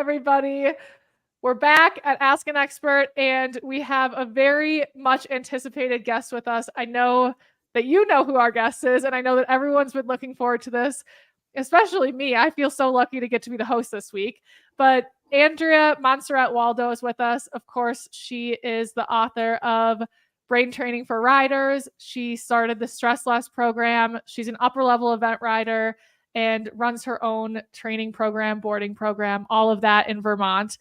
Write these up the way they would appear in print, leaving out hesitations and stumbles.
everybody. We're back at Ask an Expert, and we have a very much anticipated guest with us. I know that you know who our guest is, and I know that everyone's been looking forward to this, especially me. I feel so lucky to get to be the host this week. But Andrea Monsarrat Waldo is with us. Of course, she is the author of Brain Training for Riders. She started the Stress Less program. She's an upper level event rider and runs her own training program, boarding program, all of that in Vermont.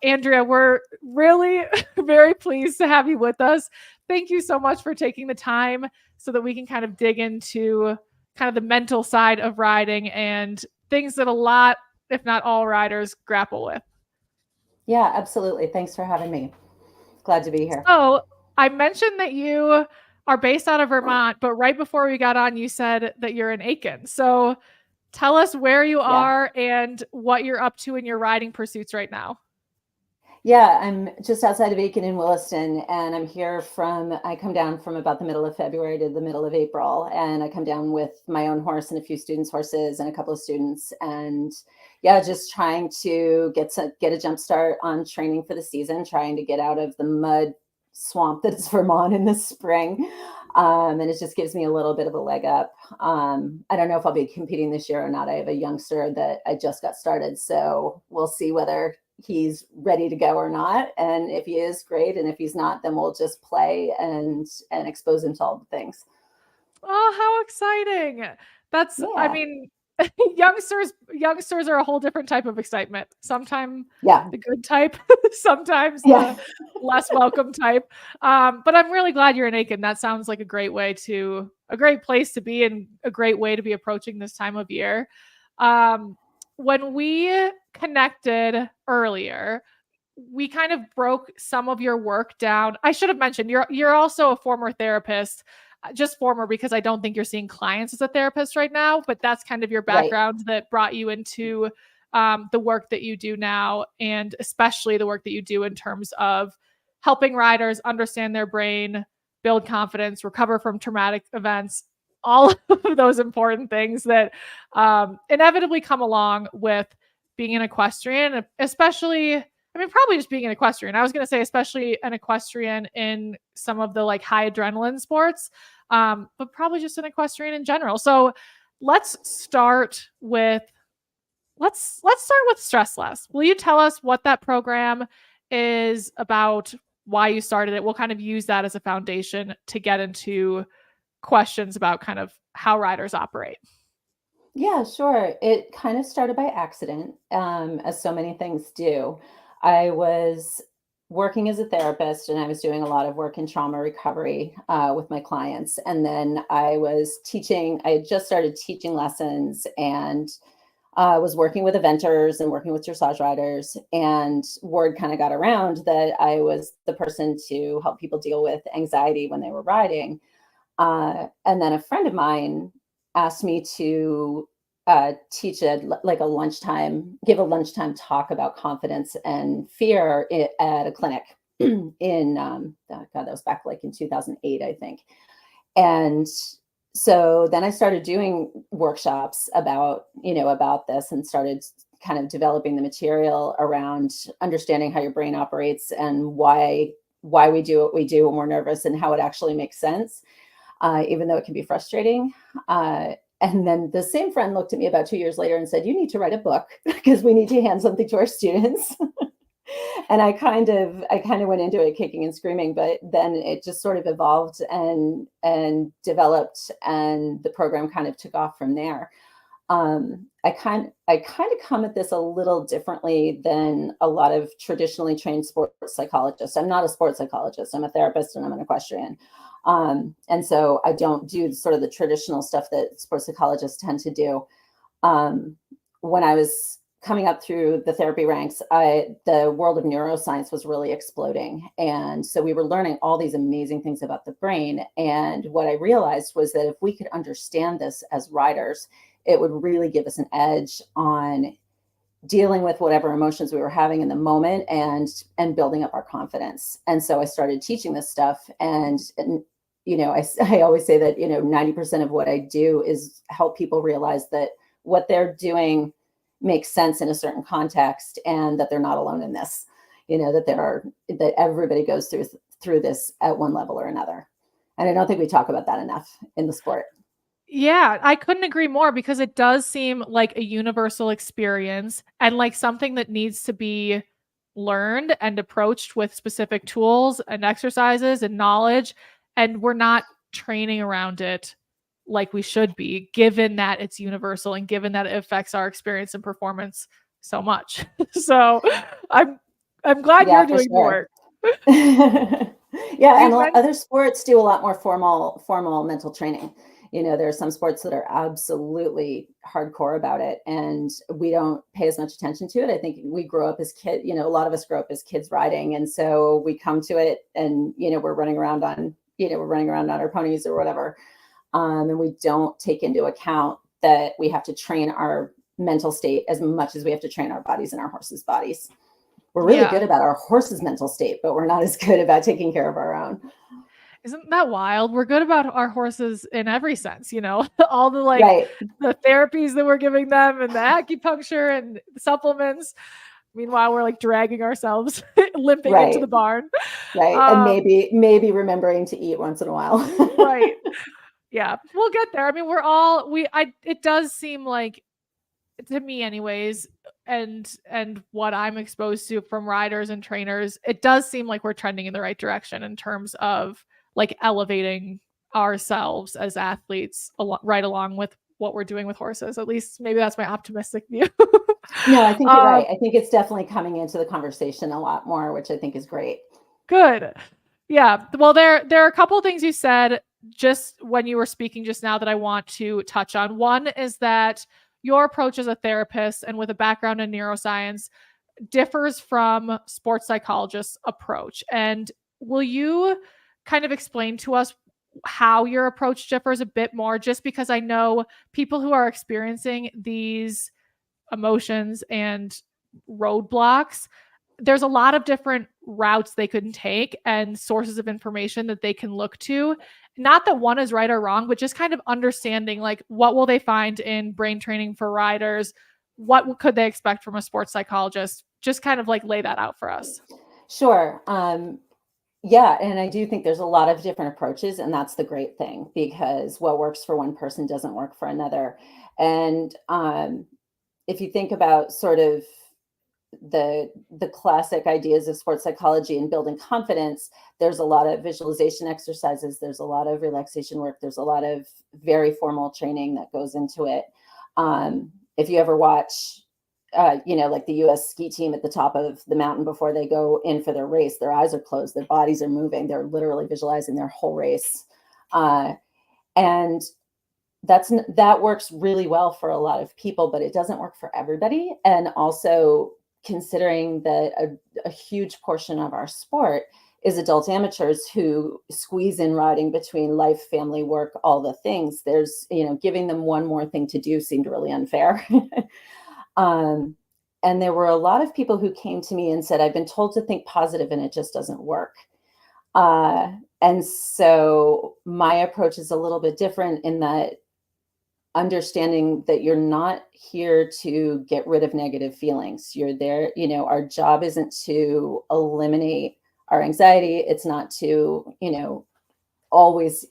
Andrea, we're really very pleased to have you with us. Thank you so much for taking the time so that we can kind of dig into kind of the mental side of riding and things that a lot, if not all riders grapple with. Yeah, absolutely. Thanks for having me. Glad to be here. So I mentioned that you are based out of Vermont, but right before we got on, you said that you're in Aiken. So tell us where you are and what you're up to in your riding pursuits right now. Yeah, I'm just outside of Aiken in Williston, and I come down from about the middle of February to the middle of April, and I come down with my own horse and a few students' horses and a couple of students, and yeah, just trying to get a jump start on training for the season, trying to get out of the mud swamp that is Vermont in the spring. And it just gives me a little bit of a leg up. I don't know if I'll be competing this year or not. I have a youngster that I just got started, so we'll see whether he's ready to go or not. And if he is, great. And if he's not, then we'll just play and expose him to all the things. Oh, how exciting. That's, yeah. I mean, youngsters are a whole different type of excitement. Sometimes the good type, sometimes the less welcome type. But I'm really glad you're in Aiken. That sounds like a great place to be and a great way to be approaching this time of year. When we connected earlier, we kind of broke some of your work down. I should have mentioned you're also a former therapist. Just former because I don't think you're seeing clients as a therapist right now, but that's kind of your background that brought you into the work that you do now, and especially the work that you do in terms of helping riders understand their brain, build confidence, recover from traumatic events, all of those important things that inevitably come along with being an equestrian, especially, I mean, probably just being an equestrian. I was going to say, especially an equestrian in some of the like high adrenaline sports, but probably just an equestrian in general. So let's start with Stress Less. Will you tell us what that program is about, why you started it? We'll kind of use that as a foundation to get into questions about kind of how riders operate. Yeah, sure. It kind of started by accident, as so many things do. I was working as a therapist and I was doing a lot of work in trauma recovery with my clients. And then I had just started teaching lessons and was working with eventers and working with dressage riders. And word kind of got around that I was the person to help people deal with anxiety when they were riding. And then a friend of mine asked me to give a lunchtime talk about confidence and fear at a clinic in, that was back like in 2008, I think. And so then I started doing workshops about this and started kind of developing the material around understanding how your brain operates and why we do what we do when we're nervous and how it actually makes sense. Even though it can be frustrating. And then the same friend looked at me about 2 years later and said, "You need to write a book because we need to hand something to our students." And I kind of went into it kicking and screaming, but then it just sort of evolved and developed, and the program kind of took off from there. I kind of come at this a little differently than a lot of traditionally trained sports psychologists. I'm not a sports psychologist. I'm a therapist and I'm an equestrian. And so I don't do sort of the traditional stuff that sports psychologists tend to do. When I was coming up through the therapy ranks, the world of neuroscience was really exploding. And so we were learning all these amazing things about the brain. And what I realized was that if we could understand this as riders, it would really give us an edge on dealing with whatever emotions we were having in the moment and building up our confidence. And so I started teaching this stuff. And I always say that, 90% of what I do is help people realize that what they're doing makes sense in a certain context, and that they're not alone in this, that everybody goes through this at one level or another. And I don't think we talk about that enough in the sport. Yeah, I couldn't agree more, because it does seem like a universal experience and like something that needs to be learned and approached with specific tools and exercises and knowledge. And we're not training around it like we should be, given that it's universal and given that it affects our experience and performance so much. So I'm glad you're doing the work. Yeah, and other sports do a lot more formal mental training. There are some sports that are absolutely hardcore about it, and we don't pay as much attention to it. I think we grow up as kids, a lot of us grow up as kids riding, and so we come to it and, we're running around on our ponies or whatever. And we don't take into account that we have to train our mental state as much as we have to train our bodies and our horses' bodies. We're really good about our horse's mental state, but we're not as good about taking care of our own. Isn't that wild? We're good about our horses in every sense, all the the therapies that we're giving them and the acupuncture and the supplements. Meanwhile, we're dragging ourselves, limping into the barn. Right. And maybe remembering to eat once in a while. Right. Yeah, we'll get there. I mean, it does seem like, to me anyways, and what I'm exposed to from riders and trainers, it does seem like we're trending in the right direction in terms of elevating ourselves as athletes right along with what we're doing with horses. At least maybe that's my optimistic view. No, I think you're right. I think it's definitely coming into the conversation a lot more, which I think is great. Good. Yeah. Well, there are a couple of things you said just when you were speaking just now that I want to touch on. One is that your approach as a therapist and with a background in neuroscience differs from sports psychologists' approach. And will you kind of explain to us how your approach differs a bit more? Just because I know people who are experiencing these emotions and roadblocks, there's a lot of different routes they can take and sources of information that they can look to. Not that one is right or wrong, but just kind of understanding what will they find in brain training for riders? What could they expect from a sports psychologist? Just kind of lay that out for us. Sure. Yeah. And I do think there's a lot of different approaches, and that's the great thing, because what works for one person doesn't work for another. And if you think about sort of the classic ideas of sports psychology and building confidence, there's a lot of visualization exercises, there's a lot of relaxation work, there's a lot of very formal training that goes into it. If you ever watch the US ski team at the top of the mountain before they go in for their race, their eyes are closed, their bodies are moving, they're literally visualizing their whole race. And that works really well for a lot of people, but it doesn't work for everybody. And also considering that a huge portion of our sport is adult amateurs who squeeze in riding between life, family, work, all the things. There's, giving them one more thing to do seemed really unfair. And there were a lot of people who came to me and said, I've been told to think positive and it just doesn't work. And so my approach is a little bit different in that understanding that you're not here to get rid of negative feelings. You're there, our job isn't to eliminate our anxiety. It's not to, always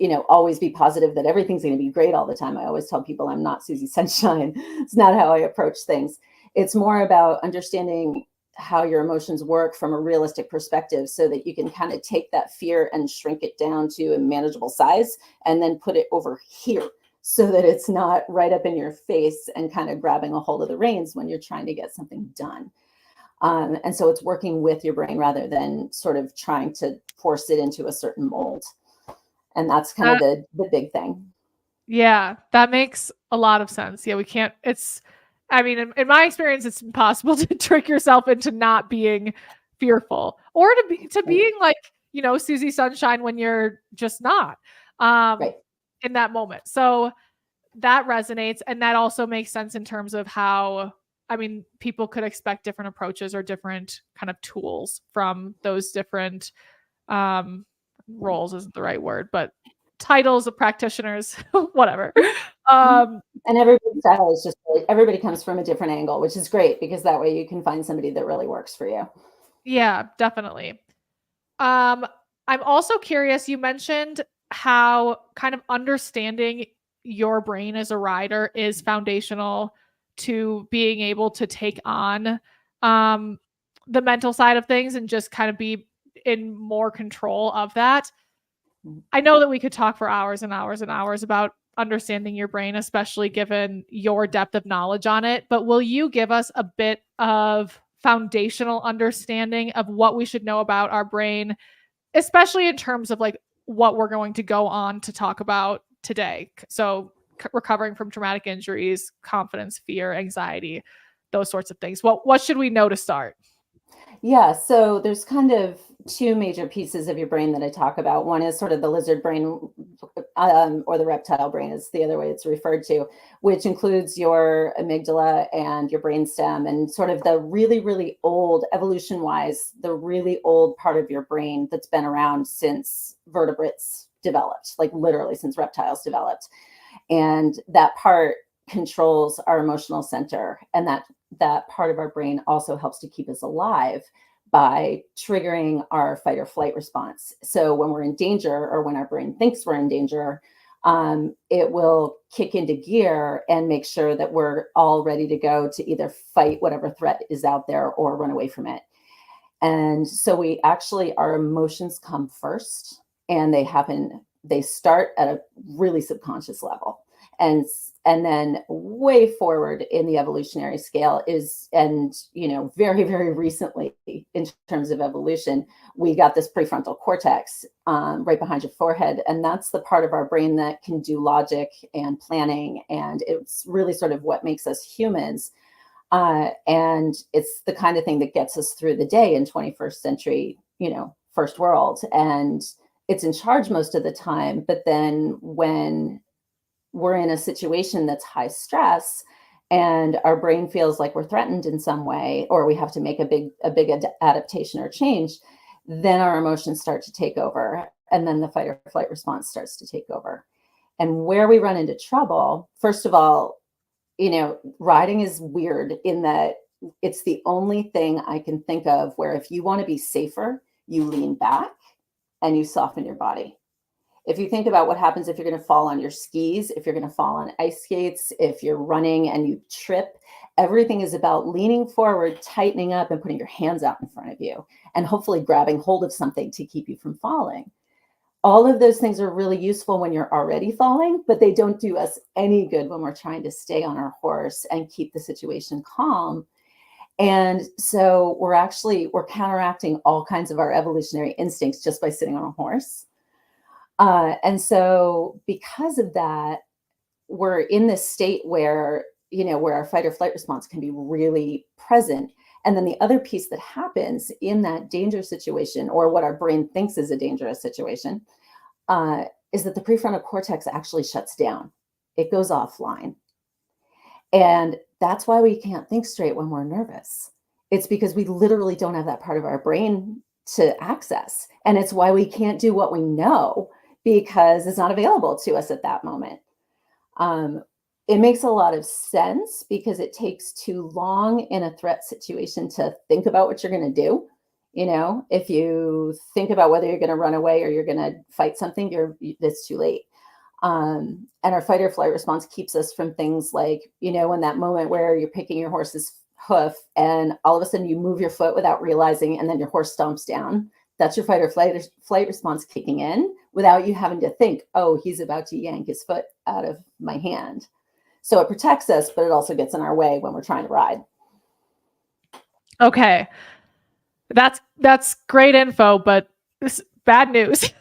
be positive that everything's going to be great all the time. I always tell people I'm not Susie Sunshine. It's not how I approach things. It's more about understanding how your emotions work from a realistic perspective so that you can kind of take that fear and shrink it down to a manageable size and then put it over here so that it's not right up in your face and kind of grabbing a hold of the reins when you're trying to get something done. And so it's working with your brain rather than sort of trying to force it into a certain mold. And that's kind of the big thing. Yeah, that makes a lot of sense. Yeah, we can't, in my experience, it's impossible to trick yourself into not being fearful or to being Susie Sunshine when you're just not in that moment. So that resonates. And that also makes sense in terms of how, people could expect different approaches or different kind of tools from those different roles isn't the right word, but titles of practitioners, whatever. And everybody's style is just like, everybody comes from a different angle, which is great because that way you can find somebody that really works for you. Yeah, definitely. I'm also curious, you mentioned how kind of understanding your brain as a rider is foundational to being able to take on the mental side of things and just kind of be in more control of that. I know that we could talk for hours and hours and hours about understanding your brain, especially given your depth of knowledge on it. But will you give us a bit of foundational understanding of what we should know about our brain, especially in terms of like what we're going to go on to talk about today? So recovering from traumatic injuries, confidence, fear, anxiety, those sorts of things. What should we know to start? Yeah, so there's kind of two major pieces of your brain that I talk about. One is sort of the lizard brain, or the reptile brain is the other way it's referred to, which includes your amygdala and your brainstem, and sort of the really, really old, evolution-wise, the really old part of your brain that's been around since vertebrates developed, like literally since reptiles developed. And that part controls our emotional center, and that part of our brain also helps to keep us alive by triggering our fight or flight response. So when we're in danger, or when our brain thinks we're in danger, it will kick into gear and make sure that we're all ready to go to either fight whatever threat is out there or run away from it. And so our emotions come first, and they start at a really subconscious level. And then way forward in the evolutionary scale very, very recently in terms of evolution, we got this prefrontal cortex right behind your forehead. And that's the part of our brain that can do logic and planning. And it's really sort of what makes us humans. And it's the kind of thing that gets us through the day in 21st century, first world. And it's in charge most of the time. But then when we're in a situation that's high stress and our brain feels like we're threatened in some way, or we have to make a big adaptation or change, then our emotions start to take over. And then the fight or flight response starts to take over. And where we run into trouble, first of all, riding is weird in that it's the only thing I can think of where if you want to be safer, you lean back and you soften your body. If you think about what happens if you're going to fall on your skis, if you're going to fall on ice skates, if you're running and you trip, everything is about leaning forward, tightening up, and putting your hands out in front of you, and hopefully grabbing hold of something to keep you from falling. All of those things are really useful when you're already falling, but they don't do us any good when we're trying to stay on our horse and keep the situation calm. And so we're counteracting all kinds of our evolutionary instincts just by sitting on a horse. And so because of that, we're in this state where our fight or flight response can be really present. And then the other piece that happens in that danger situation, or what our brain thinks is a dangerous situation, is that the prefrontal cortex actually shuts down. It goes offline. And that's why we can't think straight when we're nervous. It's because we literally don't have that part of our brain to access. And it's why we can't do what we know, because it's not available to us at that moment. It makes a lot of sense because it takes too long in a threat situation to think about what you're going to do. If you think about whether you're going to run away or you're going to fight something, it's too late. And our fight or flight response keeps us from things like, in that moment where you're picking your horse's hoof and all of a sudden you move your foot without realizing, and then your horse stomps down. That's your fight or flight response kicking in without you having to think, oh, he's about to yank his foot out of my hand. So it protects us, but it also gets in our way when we're trying to ride. Okay. That's great info, but this bad news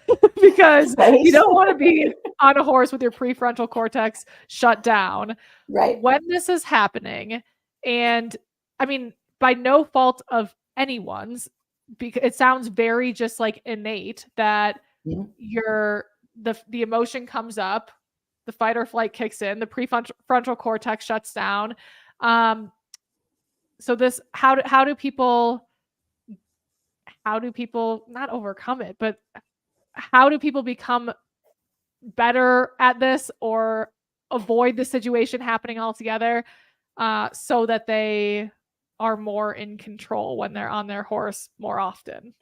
because right? You don't want to be on a horse with your prefrontal cortex shut down. Right. When this is happening, and I mean, by no fault of anyone's, because it sounds very just like innate that the emotion comes up, the fight or flight kicks in, the prefrontal cortex shuts down. So this, how do people not overcome it, but how do people become better at this or avoid the situation happening altogether, so that they are more in control when they're on their horse more often.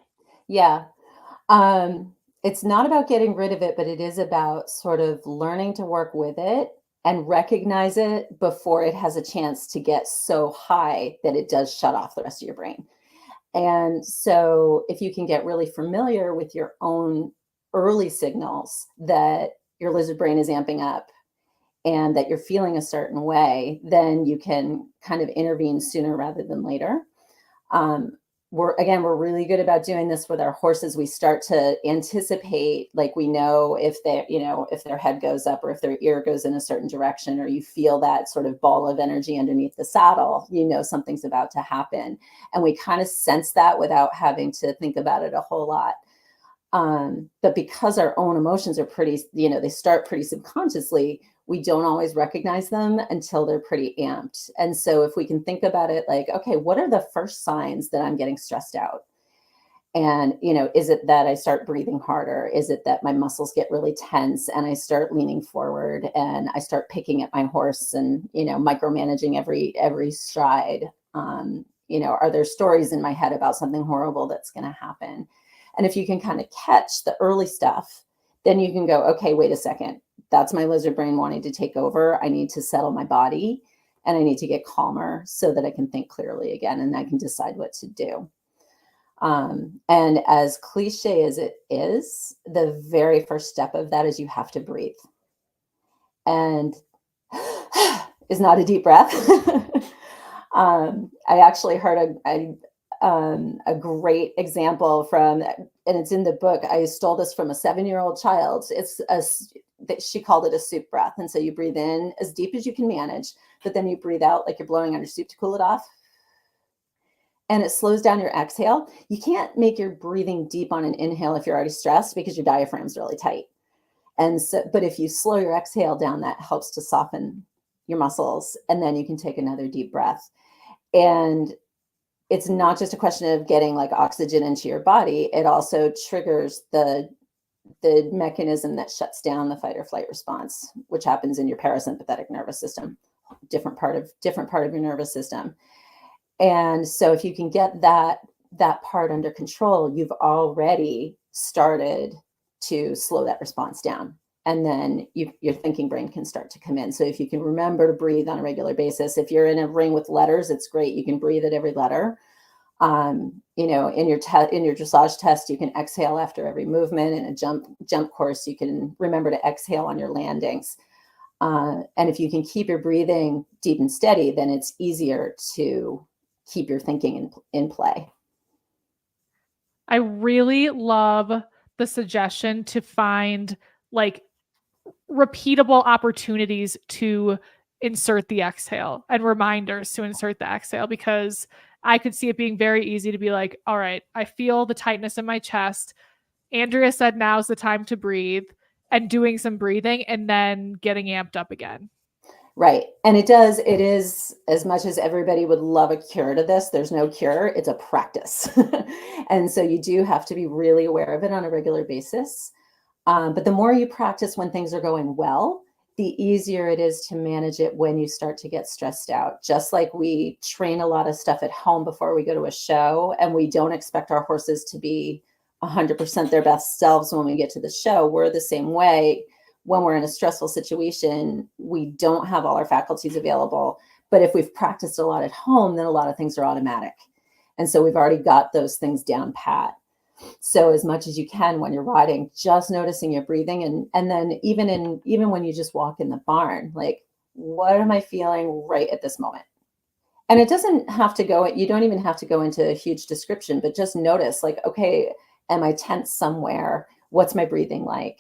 Yeah. It's not about getting rid of it, but it is about sort of learning to work with it and recognize it before it has a chance to get so high that it does shut off the rest of your brain. And so if you can get really familiar with your own early signals that your lizard brain is amping up and that you're feeling a certain way, then you can kind of intervene sooner rather than later. We're really good about doing this with our horses. We start to anticipate, like we know if if their head goes up or if their ear goes in a certain direction, or you feel that sort of ball of energy underneath the saddle, something's about to happen. And we kind of sense that without having to think about it a whole lot. But because our own emotions are pretty, they start pretty subconsciously, we don't always recognize them until they're pretty amped. And so if we can think about it like, okay, what are the first signs that I'm getting stressed out? And, is it that I start breathing harder? Is it that my muscles get really tense and I start leaning forward and I start picking at my horse and, micromanaging every stride? Are there stories in my head about something horrible that's going to happen? And if you can kind of catch the early stuff, then you can go, okay, wait a second. That's my lizard brain wanting to take over. I need to settle my body and I need to get calmer so that I can think clearly again and I can decide what to do. And as cliche as it is, the very first step of that is you have to breathe. And is not a deep breath. I actually heard a great example from, and it's in the book. I stole this from a 7-year-old child. She called it a soup breath. And so you breathe in as deep as you can manage, but then you breathe out like you're blowing on your soup to cool it off. And it slows down your exhale. You can't make your breathing deep on an inhale if you're already stressed because your diaphragm's really tight. And so, but if you slow your exhale down, that helps to soften your muscles. And then you can take another deep breath. And it's not just a question of getting like oxygen into your body. It also triggers the mechanism that shuts down the fight or flight response, which happens in your parasympathetic nervous system, different part of your nervous system. And so if you can get that part under control, you've already started to slow that response down. And then your thinking brain can start to come in. So if you can remember to breathe on a regular basis, if you're in a ring with letters, it's great. You can breathe at every letter. In your dressage test, you can exhale after every movement. In a jump course, you can remember to exhale on your landings. And if you can keep your breathing deep and steady, then it's easier to keep your thinking in play. I really love the suggestion to find like repeatable opportunities to insert the exhale and reminders to insert the exhale, because I could see it being very easy to be like, all right, I feel the tightness in my chest. Andrea said now's the time to breathe, and doing some breathing and then getting amped up again. Right. And it is, as much as everybody would love a cure to this, there's no cure. It's a practice. And so you do have to be really aware of it on a regular basis. But the more you practice when things are going well, the easier it is to manage it when you start to get stressed out. Just like we train a lot of stuff at home before we go to a show, and we don't expect our horses to be 100% their best selves when we get to the show. We're the same way. When we're in a stressful situation, we don't have all our faculties available. But if we've practiced a lot at home, then a lot of things are automatic. And so we've already got those things down pat. So as much as you can when you're riding, just noticing your breathing. And then even when you just walk in the barn, like, what am I feeling right at this moment? And it doesn't have to go, you don't even have to go into a huge description, but just notice, like, okay, am I tense somewhere? What's my breathing like?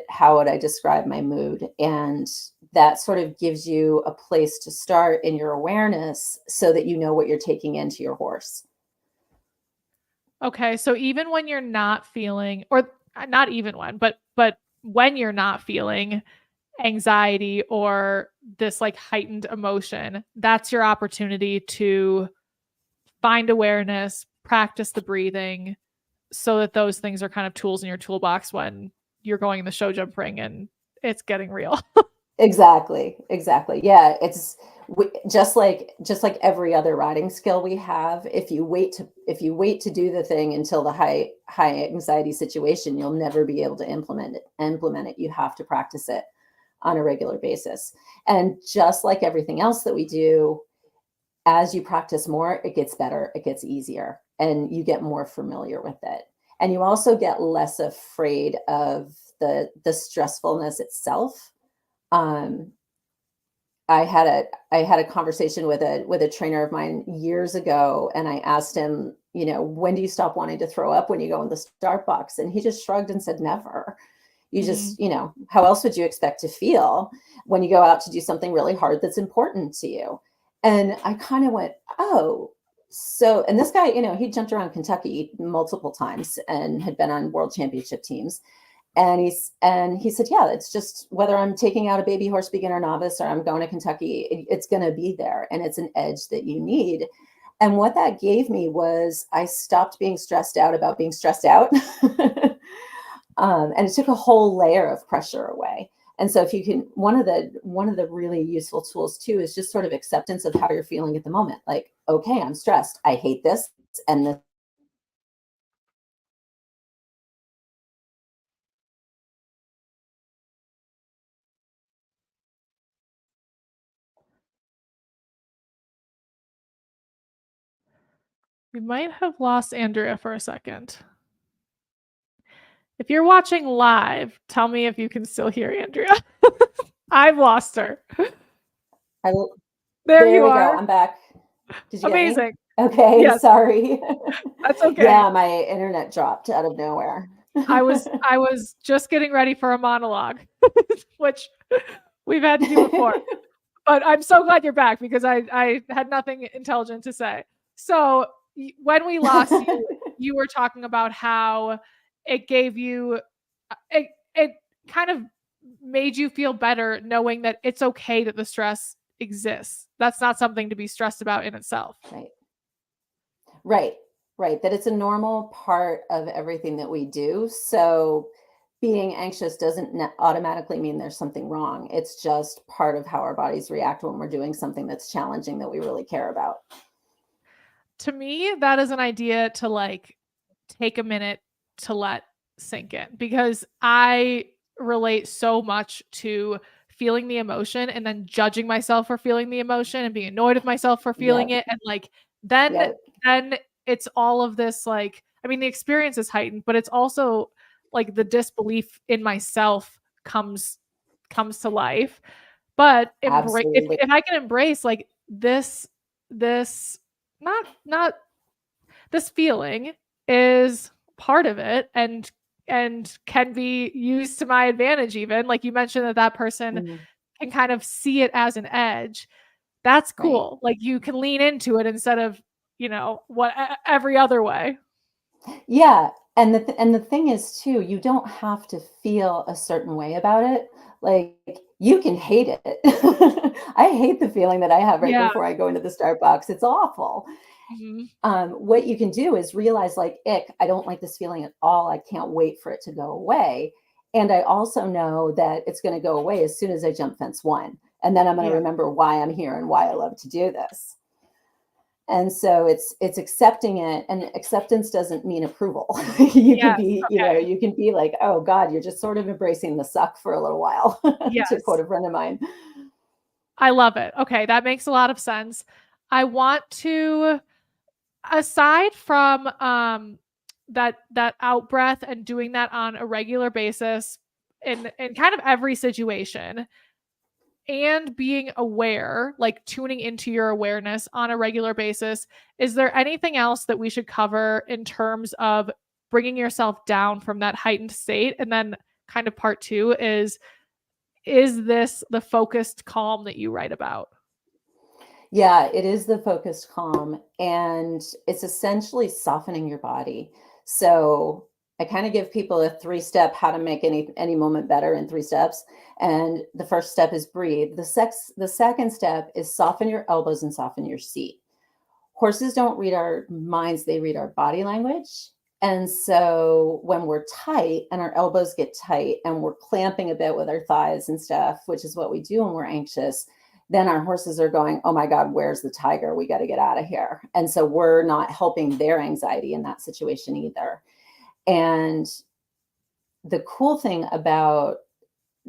How would I describe my mood? And that sort of gives you a place to start in your awareness so that you know what you're taking into your horse. Okay. So even when you're not feeling, or not even but when you're not feeling anxiety or this like heightened emotion, that's your opportunity to find awareness, practice the breathing, so that those things are kind of tools in your toolbox when you're going in the show jump ring and it's getting real. Exactly. Yeah, it's just like every other riding skill we have. If you wait to do the thing until the high anxiety situation, you'll never be able to implement it. You have to practice it on a regular basis. And just like everything else that we do, as you practice more, it gets better, it gets easier, and you get more familiar with it. And you also get less afraid of the stressfulness itself. I had a conversation with a trainer of mine years ago, and I asked him, when do you stop wanting to throw up when you go in the start box? And he just shrugged and said, never. You just, how else would you expect to feel when you go out to do something really hard that's important to you? And I kind of went, oh, so, and this guy, he jumped around Kentucky multiple times and had been on world championship teams. And he said, yeah, it's just whether I'm taking out a baby horse, beginner, novice, or I'm going to Kentucky, it's going to be there. And it's an edge that you need. And what that gave me was I stopped being stressed out about being stressed out. And it took a whole layer of pressure away. And so if you can, one of the really useful tools too, is just sort of acceptance of how you're feeling at the moment. Like, okay, I'm stressed. I hate this. And this We might have lost Andrea for a second. If you're watching live, tell me if you can still hear Andrea. I've lost her. There you are. Go. I'm back. Did you Amazing. Get me? Okay, yes. Sorry. That's okay. Yeah, my internet dropped out of nowhere. I was just getting ready for a monologue, which we've had to do before. But I'm so glad you're back because I had nothing intelligent to say. So when we lost you, you were talking about how it gave you, it kind of made you feel better knowing that it's okay that the stress exists. That's not something to be stressed about in itself. Right. That it's a normal part of everything that we do. So being anxious doesn't automatically mean there's something wrong. It's just part of how our bodies react when we're doing something that's challenging that we really care about. To me, that is an idea to like take a minute to let sink in, because I relate so much to feeling the emotion and then judging myself for feeling the emotion and being annoyed with myself for feeling it. And like, then it's all of this, like, I mean, the experience is heightened, but it's also like the disbelief in myself comes to life. But if I can embrace like this not this feeling is part of it and can be used to my advantage. Even like you mentioned that person can kind of see it as an edge. That's cool. Like you can lean into it instead of, what every other way. Yeah. And the thing is too, you don't have to feel a certain way about it. Like you can hate it. I hate the feeling that I have right before I go into the start box. It's awful. What you can do is realize like, I don't like this feeling at all. I can't wait for it to go away. And I also know that it's going to go away as soon as I jump fence 1. And then I'm going to remember why I'm here and why I love to do this. And so it's accepting it, and acceptance doesn't mean approval. You can be, you can be like, oh God, you're just sort of embracing the suck for a little while, to quote a friend of mine. I love it. Okay. That makes a lot of sense. I want to, aside from that out breath and doing that on a regular basis in kind of every situation, and being aware, like tuning into your awareness on a regular basis, is there anything else that we should cover in terms of bringing yourself down from that heightened state? And then kind of part 2 is this the focused calm that you write about? Yeah, it is the focused calm, and it's essentially softening your body. So I kind of give people a 3-step how to make any moment better in 3 steps. And the first step is breathe. The second step is soften your elbows and soften your seat. Horses don't read our minds, they read our body language. And so when we're tight and our elbows get tight and we're clamping a bit with our thighs and stuff, which is what we do when we're anxious, then our horses are going, oh my God, where's the tiger? We got to get out of here. And so we're not helping their anxiety in that situation either. And the cool thing about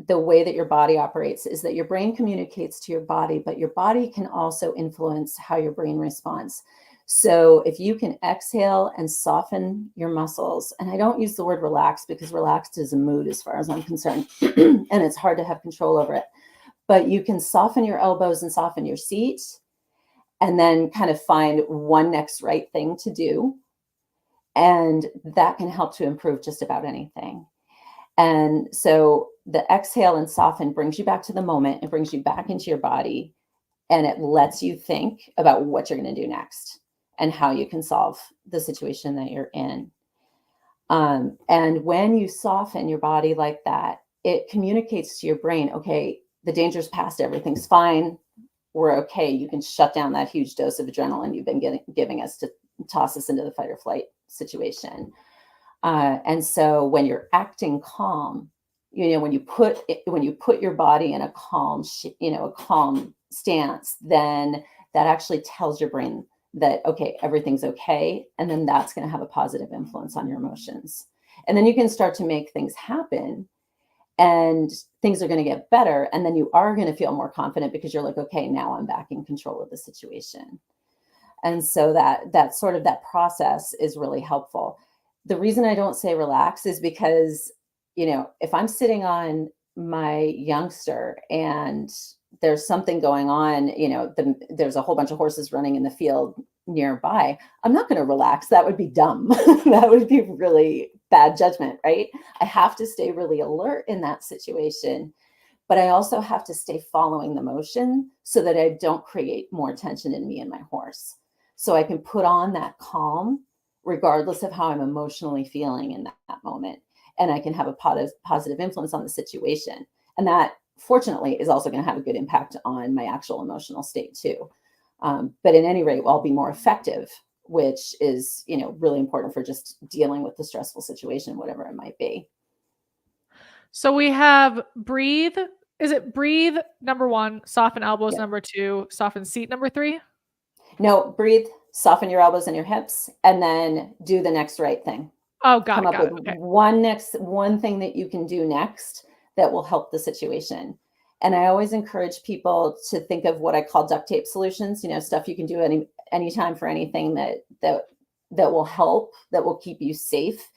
the way that your body operates is that your brain communicates to your body, but your body can also influence how your brain responds. So if you can exhale and soften your muscles, and I don't use the word relax because relaxed is a mood as far as I'm concerned, and it's hard to have control over it, but you can soften your elbows and soften your seat, and then kind of find one next right thing to do. And that can help to improve just about anything. And so the exhale and soften brings you back to the moment. It brings you back into your body, and it lets you think about what you're going to do next and how you can solve the situation that you're in. And when you soften your body like that, it communicates to your brain, okay, the danger's past, everything's fine. We're okay. You can shut down that huge dose of adrenaline you've been giving us to toss us into the fight or flight situation. And so when you're acting calm, when you put your body in a calm, a calm stance, then that actually tells your brain that, okay, everything's okay. And then that's going to have a positive influence on your emotions. And then you can start to make things happen and things are going to get better. And then you are going to feel more confident because you're like, okay, now I'm back in control of the situation. And so that sort of that process is really helpful. The reason I don't say relax is because, if I'm sitting on my youngster and there's something going on, there's a whole bunch of horses running in the field nearby, I'm not going to relax. That would be dumb. That would be really bad judgment, right? I have to stay really alert in that situation, but I also have to stay following the motion so that I don't create more tension in me and my horse. So I can put on that calm regardless of how I'm emotionally feeling in that moment. And I can have a positive influence on the situation. And that, fortunately, is also going to have a good impact on my actual emotional state too. But at any rate, I'll be more effective, which is, really important for just dealing with the stressful situation, whatever it might be. So we have breathe. Is it breathe number 1, soften elbows number 2, soften seat number 3? No, breathe, soften your elbows and your hips, and then do the next right thing. Oh, got Come it. up with one thing that you can do next that will help the situation. And I always encourage people to think of what I call duct tape solutions, stuff you can do anytime for anything that will help, that will keep you safe,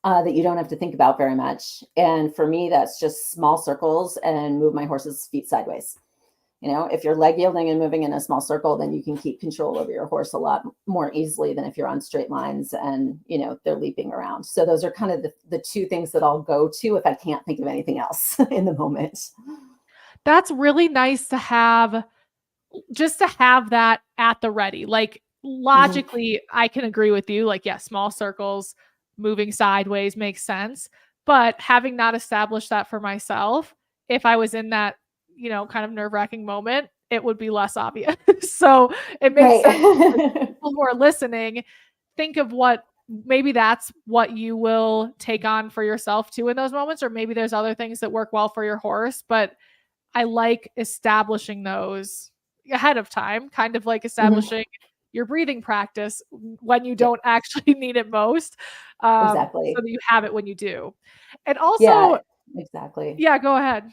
that you don't have to think about very much. And for me, that's just small circles and move my horse's feet sideways. If you're leg yielding and moving in a small circle, then you can keep control over your horse a lot more easily than if you're on straight lines and, they're leaping around. So those are kind of the two things that I'll go to if I can't think of anything else in the moment. That's really nice to have, just to have that at the ready. Like logically, I can agree with you. Like, yeah, small circles, moving sideways makes sense. But having not established that for myself, if I was in that, kind of nerve-wracking moment, it would be less obvious. So it makes sense for people who are listening, think of maybe that's what you will take on for yourself too in those moments, or maybe there's other things that work well for your horse. But I like establishing those ahead of time, kind of like establishing your breathing practice when you don't actually need it most. Exactly. So that you have it when you do. And also, yeah, exactly. Yeah, go ahead.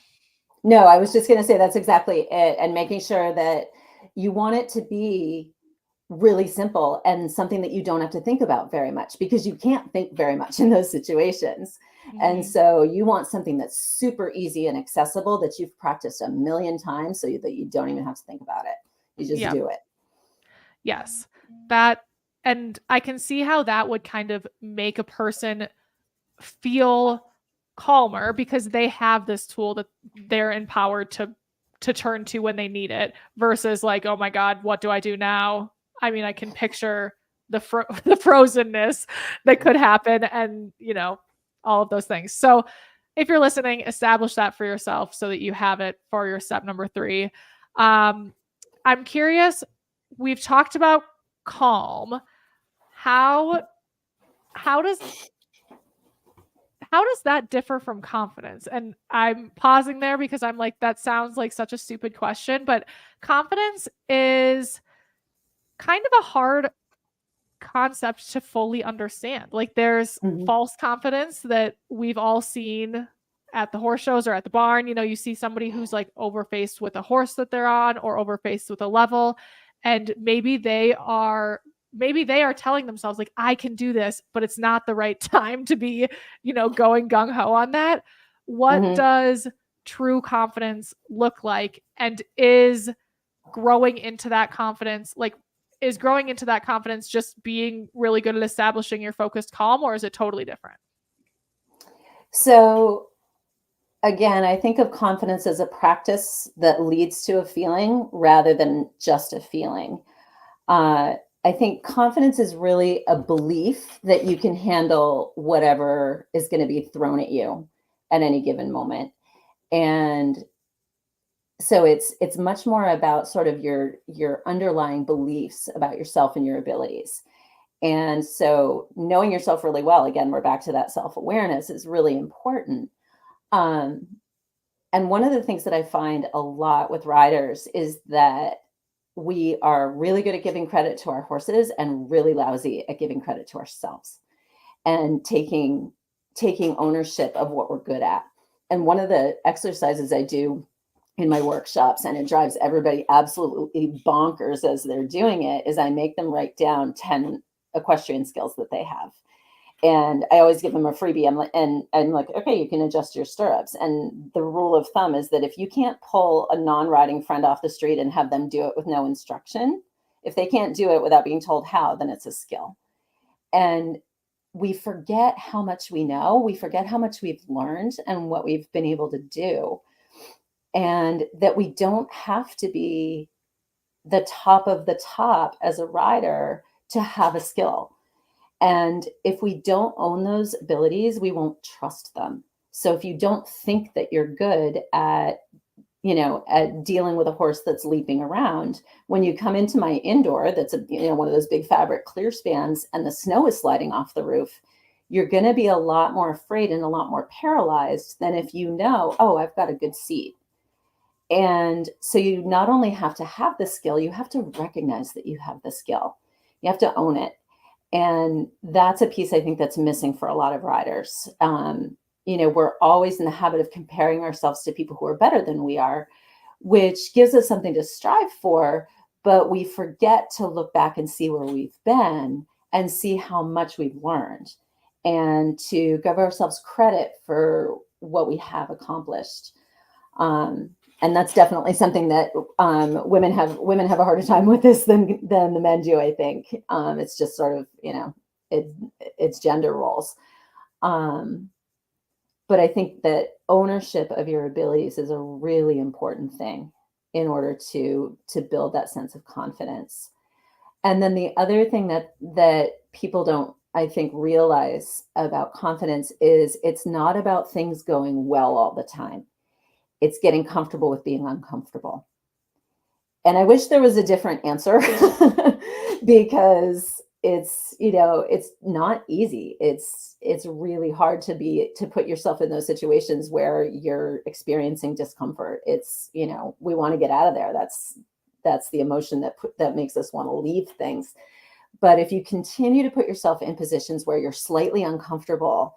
No, I was just going to say that's exactly it. And making sure that you want it to be really simple and something that you don't have to think about very much, because you can't think very much in those situations. And so you want something that's super easy and accessible that you've practiced a million times so that you don't even have to think about it. You just do it. Yes. And I can see how that would kind of make a person feel calmer because they have this tool that they're empowered to turn to when they need it, versus like, oh my God, what do I do now? I mean, I can picture the frozenness that could happen and, all of those things. So if you're listening, establish that for yourself so that you have it for your step number 3. I'm curious, we've talked about calm. How how does that differ from confidence? And I'm pausing there because I'm like, that sounds like such a stupid question, but confidence is kind of a hard concept to fully understand. Like there's false confidence that we've all seen at the horse shows or at the barn. You know, you see somebody who's like overfaced with a horse that they're on or overfaced with a level, and maybe they are telling themselves like, I can do this, but it's not the right time to be, you know, going gung-ho on that. What does true confidence look like? And is growing into that confidence just being really good at establishing your focused calm, or is it totally different? So again, I think of confidence as a practice that leads to a feeling rather than just a feeling. I think confidence is really a belief that you can handle whatever is going to be thrown at you at any given moment. And so it's much more about sort of your underlying beliefs about yourself and your abilities. And so knowing yourself really well, again, we're back to that self-awareness, is really important. And one of the things that I find a lot with riders is that we are really good at giving credit to our horses and really lousy at giving credit to ourselves and taking ownership of what we're good at. And one of the exercises I do in my workshops, and it drives everybody absolutely bonkers as they're doing it, is I make them write down 10 equestrian skills that they have. And I always give them a freebie. I'm like, okay, you can adjust your stirrups. And the rule of thumb is that if you can't pull a non-riding friend off the street and have them do it with no instruction, if they can't do it without being told how, then it's a skill. And we forget how much we know. We forget how much we've learned and what we've been able to do. And that we don't have to be the top of the top as a rider to have a skill. And if we don't own those abilities, we won't trust them. So if you don't think that you're good at, at dealing with a horse that's leaping around, when you come into my indoor, that's one of those big fabric clear spans, and the snow is sliding off the roof, you're going to be a lot more afraid and a lot more paralyzed than if you know, oh, I've got a good seat. And so you not only have to have the skill, you have to recognize that you have the skill. You have to own it. And that's a piece I think that's missing for a lot of riders. We're always in the habit of comparing ourselves to people who are better than we are, which gives us something to strive for, but we forget to look back and see where we've been and see how much we've learned, and to give ourselves credit for what we have accomplished. And that's definitely something that women have a harder time with this than the men do, I think. It's just sort of, it's gender roles. But I think that ownership of your abilities is a really important thing in order to build that sense of confidence. And then the other thing that people don't, I think, realize about confidence is it's not about things going well all the time. It's getting comfortable with being uncomfortable. And I wish there was a different answer because it's not easy. It's really hard to put yourself in those situations where you're experiencing discomfort. It's, we want to get out of there. That's the emotion that makes us want to leave things. But if you continue to put yourself in positions where you're slightly uncomfortable,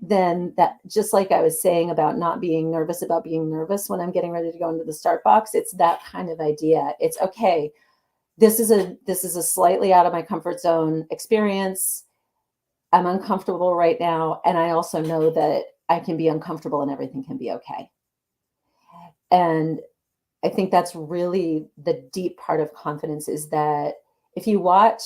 then that, just like I was saying about not being nervous about being nervous when I'm getting ready to go into the start box, it's that kind of idea. It's okay. This is a slightly out of my comfort zone experience. I'm uncomfortable right now. And I also know that I can be uncomfortable and everything can be okay. And I think that's really the deep part of confidence, is that if you watch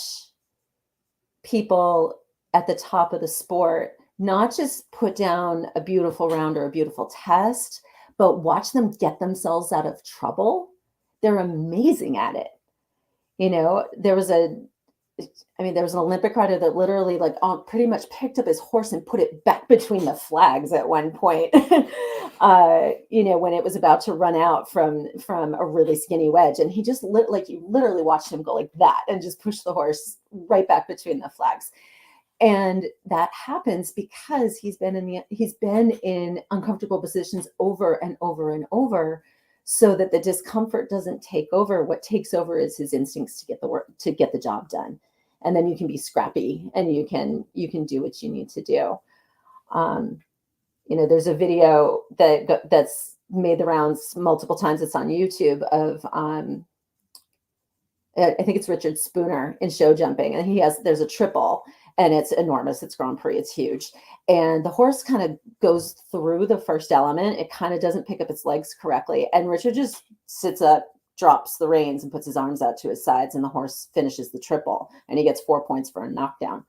people at the top of the sport, not just put down a beautiful round or a beautiful test, but watch them get themselves out of trouble, they're amazing at it. There was an Olympic rider that literally pretty much picked up his horse and put it back between the flags at one point, when it was about to run out from a really skinny wedge. And he just you literally watched him go like that and just push the horse right back between the flags. And that happens because he's been in uncomfortable positions over and over and over, so that the discomfort doesn't take over. What takes over is his instincts to get the job done. And then you can be scrappy and you can do what you need to do. There's a video that's made the rounds multiple times. It's on YouTube of, I think it's Richard Spooner in show jumping, and there's a triple, and it's enormous. It's Grand Prix. It's huge. And the horse kind of goes through the first element. It kind of doesn't pick up its legs correctly. And Richard just sits up, drops the reins, and puts his arms out to his sides, and the horse finishes the triple, and he gets 4 points for a knockdown.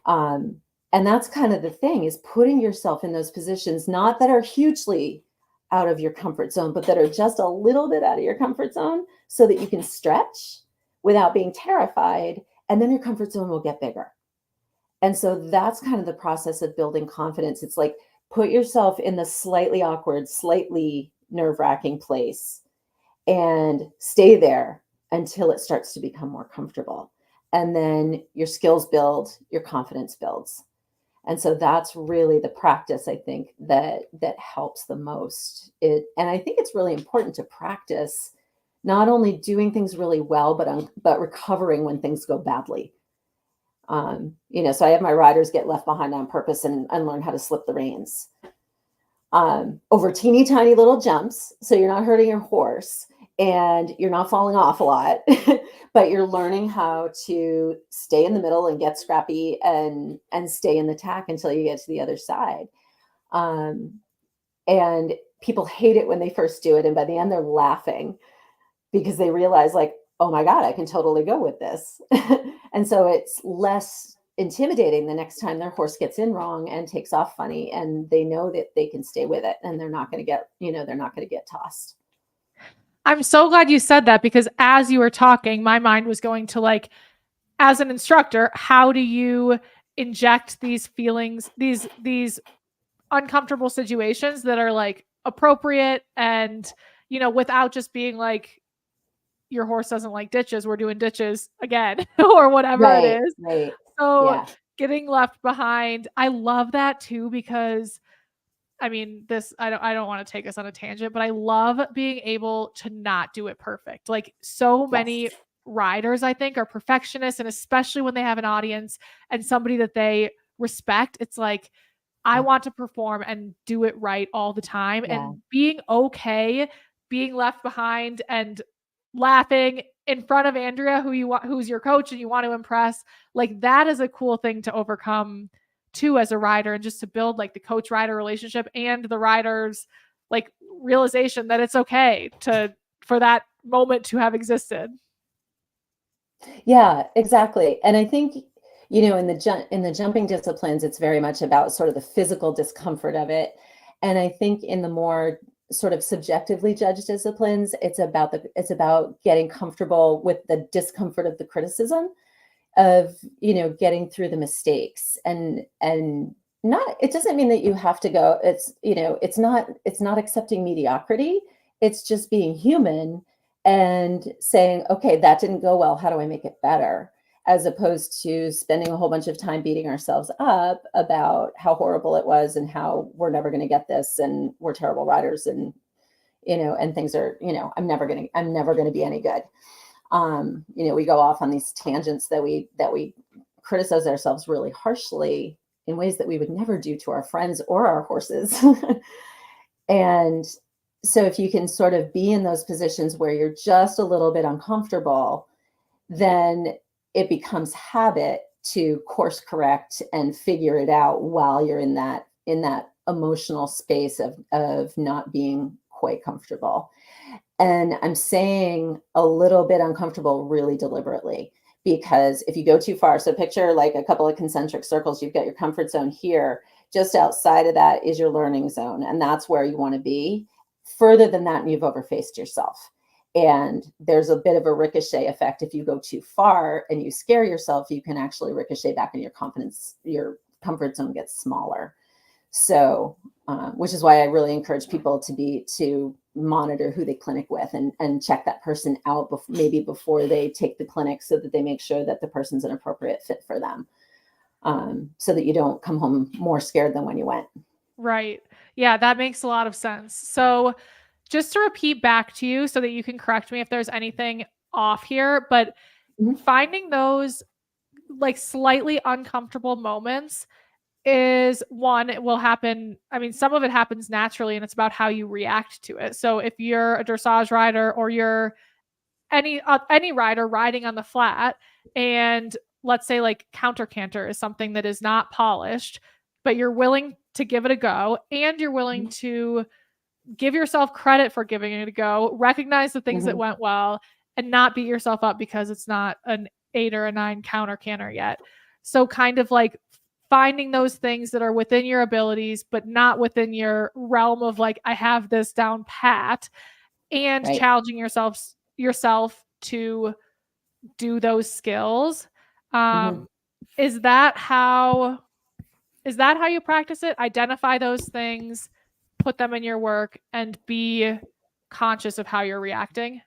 And that's kind of the thing, is putting yourself in those positions, not that are hugely out of your comfort zone, but that are just a little bit out of your comfort zone, so that you can stretch without being terrified, and then your comfort zone will get bigger. And so that's kind of the process of building confidence. It's like, put yourself in the slightly awkward, slightly nerve-wracking place and stay there until it starts to become more comfortable. And then your skills build, your confidence builds. And so that's really the practice, I think, that helps the most. And I think it's really important to practice not only doing things really well, but recovering when things go badly. So I have my riders get left behind on purpose and learn how to slip the reins over teeny tiny little jumps. So you're not hurting your horse and you're not falling off a lot, but you're learning how to stay in the middle and get scrappy and stay in the tack until you get to the other side. And people hate it when they first do it. And by the end, they're laughing because they realize, like, oh my God, I can totally go with this. And so it's less intimidating the next time their horse gets in wrong and takes off funny, and they know that they can stay with it and they're not going to get tossed. I'm so glad you said that, because as you were talking, my mind was going to, like, as an instructor, how do you inject these feelings, these uncomfortable situations that are, like, appropriate and, without just being like, your horse doesn't like ditches, we're doing ditches again, or whatever it is. Right. So getting left behind, I love that too, because I don't want to take us on a tangent, but I love being able to not do it perfect. Like, so many riders, I think, are perfectionists, and especially when they have an audience and somebody that they respect, it's like, I want to perform and do it right all the time. And being okay being left behind and laughing in front of Andrea, who's your coach and you want to impress, like, that is a cool thing to overcome too as a rider, and just to build, like, the coach rider relationship and the riders, like, realization that it's okay for that moment to have existed. Yeah, exactly. And I think, in the jumping disciplines, it's very much about sort of the physical discomfort of it. And I think in the more sort of subjectively judged disciplines, it's about getting comfortable with the discomfort of the criticism, of, getting through the mistakes, and not, it doesn't mean that you have to go, it's not accepting mediocrity. It's just being human and saying, okay, that didn't go well. How do I make it better? As opposed to spending a whole bunch of time beating ourselves up about how horrible it was and how we're never going to get this and we're terrible riders, and, and things are, I'm never going to be any good. We go off on these tangents that we criticize ourselves really harshly in ways that we would never do to our friends or our horses. And so if you can sort of be in those positions where you're just a little bit uncomfortable, then it becomes habit to course correct and figure it out while you're in that emotional space of not being quite comfortable. And I'm saying a little bit uncomfortable really deliberately, because if you go too far, so picture like a couple of concentric circles, you've got your comfort zone here, just outside of that is your learning zone. And that's where you want to be. Further than that, and you've overfaced yourself. And there's a bit of a ricochet effect. If you go too far and you scare yourself, you can actually ricochet back, and your comfort zone gets smaller. So, which is why I really encourage people to monitor who they clinic with, and check that person out maybe before they take the clinic, so that they make sure that the person's an appropriate fit for them. so that you don't come home more scared than when you went. Right. Yeah, that makes a lot of sense. So just to repeat back to you so that you can correct me if there's anything off here, but finding those like slightly uncomfortable moments is one, it will happen. I mean, some of it happens naturally and it's about how you react to it. So if you're a dressage rider or you're any rider riding on the flat and let's say like counter canter is something that is not polished, but you're willing to give it a go and you're willing to give yourself credit for giving it a go, recognize the things that went well and not beat yourself up because it's not an 8 or a 9 counter canter yet. So kind of like finding those things that are within your abilities but not within your realm of like I have this down pat, and challenging yourself to do those skills. Is that how you practice it? Identify those things, put them in your work, and be conscious of how you're reacting?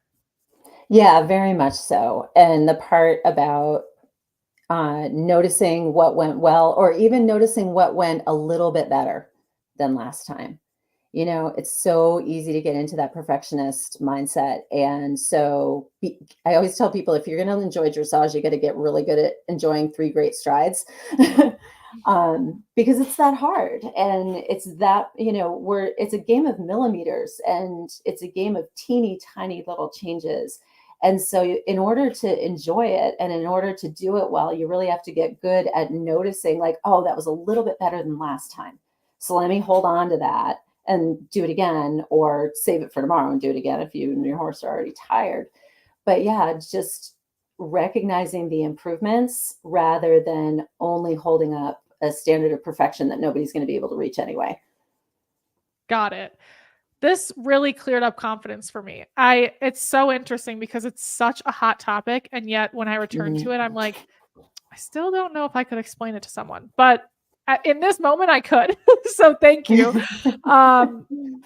Yeah, very much so. And the part about noticing what went well, or even noticing what went a little bit better than last time. You know, it's so easy to get into that perfectionist mindset. And so I always tell people, if you're going to enjoy dressage, you got to get really good at enjoying 3 great strides. Because it's that hard. And it's that, you know, it's a game of millimeters and it's a game of teeny tiny little changes. And so in order to enjoy it and in order to do it well, you really have to get good at noticing like, oh, that was a little bit better than last time. So let me hold on to that and do it again, or save it for tomorrow and do it again if you and your horse are already tired. But yeah, just recognizing the improvements rather than only holding up a standard of perfection that nobody's going to be able to reach anyway. Got it. This really cleared up confidence for me. It's so interesting because it's such a hot topic. And yet when I return to it, I'm like, I still don't know if I could explain it to someone, but in this moment I could. So thank you.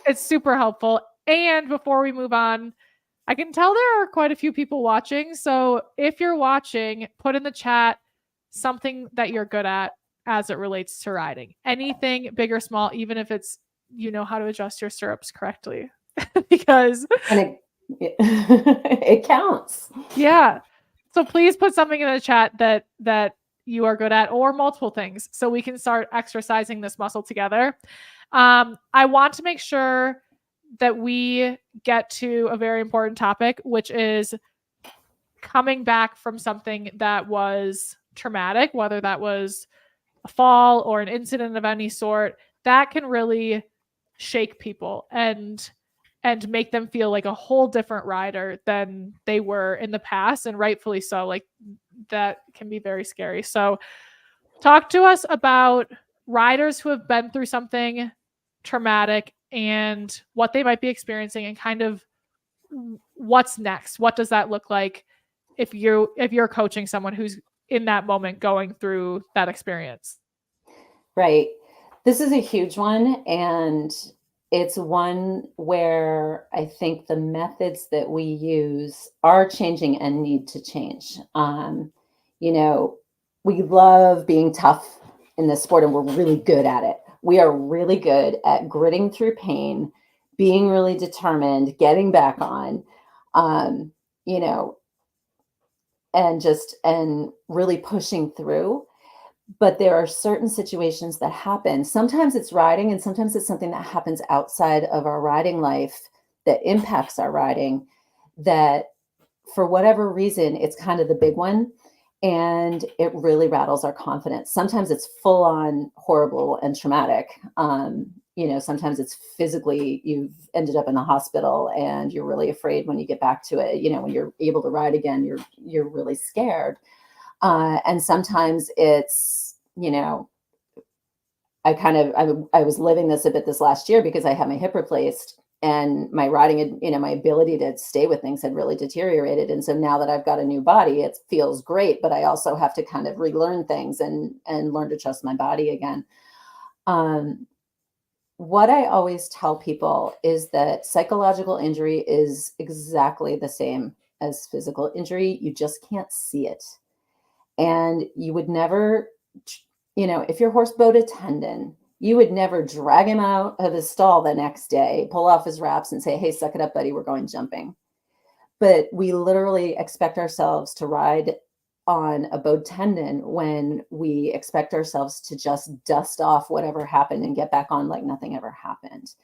It's super helpful. And before we move on, I can tell there are quite a few people watching. So if you're watching, put in the chat something that you're good at as it relates to riding. Anything big or small, even if it's you know how to adjust your stirrups correctly. Because and it counts. Yeah. So please put something in the chat that you are good at, or multiple things, so we can start exercising this muscle together. I want to make sure that we get to a very important topic, which is coming back from something that was traumatic, whether that was a fall or an incident of any sort. That can really shake people and make them feel like a whole different rider than they were in the past, and rightfully so. Like that can be very scary. So talk to us about riders who have been through something traumatic and what they might be experiencing and kind of what's next. What does that look like if you're coaching someone who's in that moment going through that experience? Right. This is a huge one, and it's one where I think the methods that we use are changing and need to change. You know, we love being tough in this sport and we're really good at it. We are really good at gritting through pain, being really determined, getting back on, you know, and really pushing through. But there are certain situations that happen. Sometimes it's riding, and sometimes it's something that happens outside of our riding life that impacts our riding, that for whatever reason, it's kind of the big one. And it really rattles our confidence. Sometimes it's full on horrible and traumatic. You know, sometimes it's physically, you've ended up in the hospital and you're really afraid when you get back to it. You know, when you're able to ride again, you're really scared. And sometimes it's, you know, I was living this a bit this last year because I had my hip replaced and my riding, you know, my ability to stay with things had really deteriorated. And so now that I've got a new body, it feels great, but I also have to kind of relearn things and learn to trust my body again. What I always tell people is that psychological injury is exactly the same as physical injury. You just can't see it. And you would never if your horse bowed a tendon, you would never drag him out of his stall the next day, pull off his wraps and say, hey, suck it up, buddy, we're going jumping. But we literally expect ourselves to ride on a bowed tendon when we expect ourselves to just dust off whatever happened and get back on like nothing ever happened.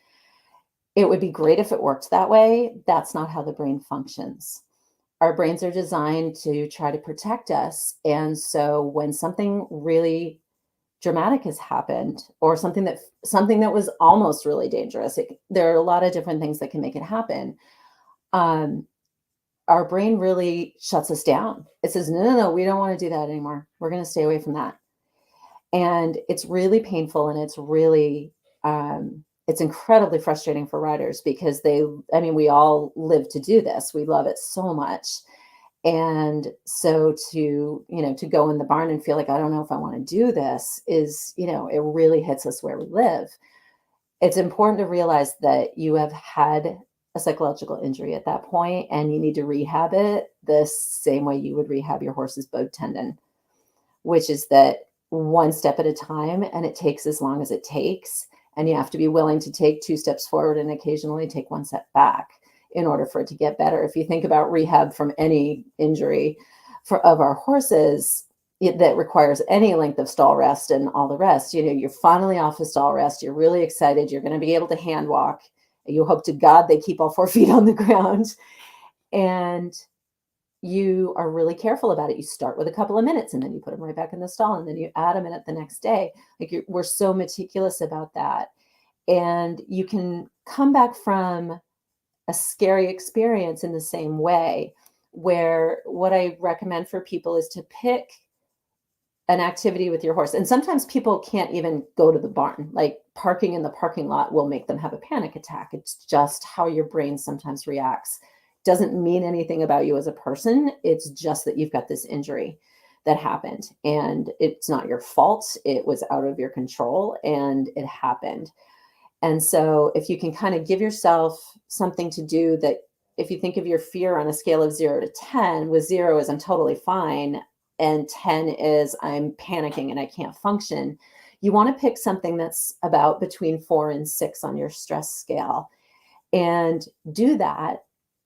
It would be great if it worked that way. That's not how the brain functions. Our brains are designed to try to protect us. And so when something really dramatic has happened, or something that was almost really dangerous, there are a lot of different things that can make it happen. Our brain really shuts us down. It says, no, we don't want to do that anymore. We're going to stay away from that. And it's really painful, and it's really, it's incredibly frustrating for riders because we all live to do this. We love it so much. And so to go in the barn and feel like, I don't know if I want to do this is, it really hits us where we live. It's important to realize that you have had a psychological injury at that point, and you need to rehab it the same way you would rehab your horse's bowed tendon, which is that one step at a time, and it takes as long as it takes. And you have to be willing to take 2 steps forward and occasionally take 1 step back in order for it to get better. If you think about rehab from any injury of our horses that requires any length of stall rest and all the rest, you're finally off of stall rest. You're really excited. You're going to be able to hand walk. You hope to God they keep all 4 feet on the ground. And you are really careful about it. You start with a couple of minutes and then you put them right back in the stall, and then you add a minute the next day. We're so meticulous about that. And you can come back from a scary experience in the same way, where what I recommend for people is to pick an activity with your horse. And sometimes people can't even go to the barn. Like parking in the parking lot will make them have a panic attack. It's just how your brain sometimes reacts. Doesn't mean anything about you as a person. It's just that you've got this injury that happened, and it's not your fault. It was out of your control and it happened. And so if you can kind of give yourself something to do, that if you think of your fear on a scale of 0 to 10, with 0 is I'm totally fine, and 10 is I'm panicking and I can't function, you want to pick something that's about between 4 and 6 on your stress scale, and do that